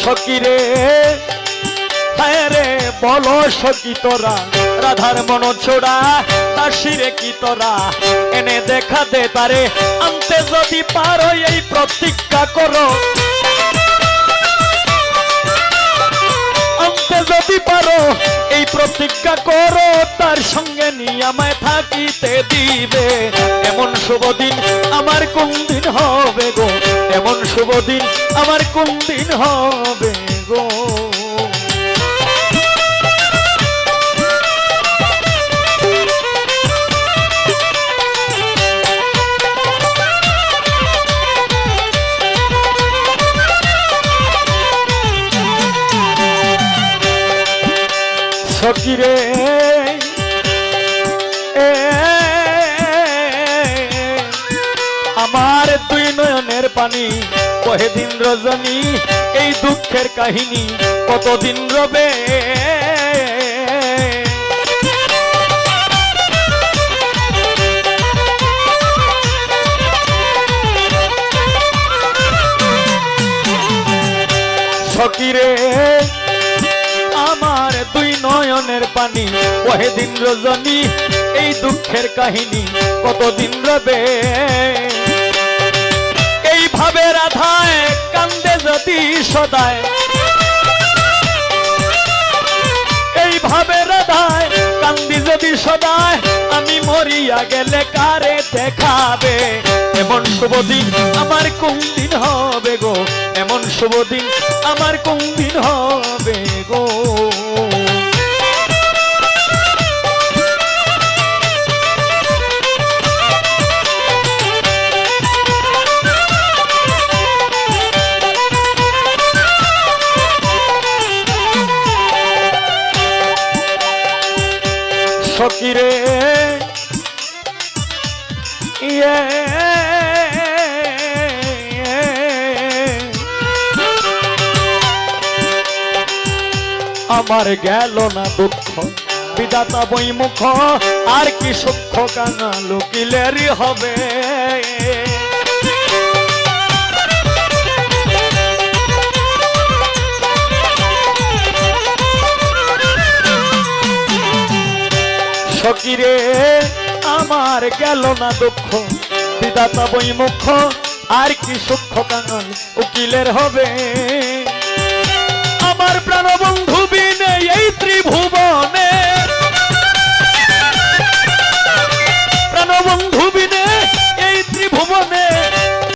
সখীরে হায় রে বলো সখী তোরা রাধার মন ছোড়া দাসিরে কি তোরা এনে দেখা দে তারে আনতে যদি পারো এই প্রতিজ্ঞা করো আনতে যদি পারো এই প্রতিজ্ঞা করো তার সঙ্গে নিয়ে আমায় থাকিতে দিবে এমন শুভ দিন আমার কোন দিন হবে গো এমন শুভ দিন আমার কোন দিন হবে গো সখীরে আমার দুই নয়নের পানি কহে দিন রজনী এই দুঃখের কাহিনী কতদিন রবে সখীরে আমার দুই নয়নের পানি কহে দিন রজনী এই দুঃখের কাহিনী কতদিন রবে এইভাবে রাধায় কান্দে যদি সদায় এইভাবে রাধায় কান্দি যদি সদায় আমি মরিয়া গেলে কারে দেখাবে এমন শুভ দিন আমার কোন দিন হবে গো এমন শুভ দিন আমার কোন দিন হবে গো সখীরে আমার গেল না দুঃখ বিধাতা বই মুখ আর কি সুখ কাঙাল কিলেরই হবে সখীরে আমার গেল না দুঃখ বিধাতা বই মুখ আর কি সুখ কাঙাল উকিলের হবে আমার প্রাণবন্ধু বিনে এই ত্রিভুবনে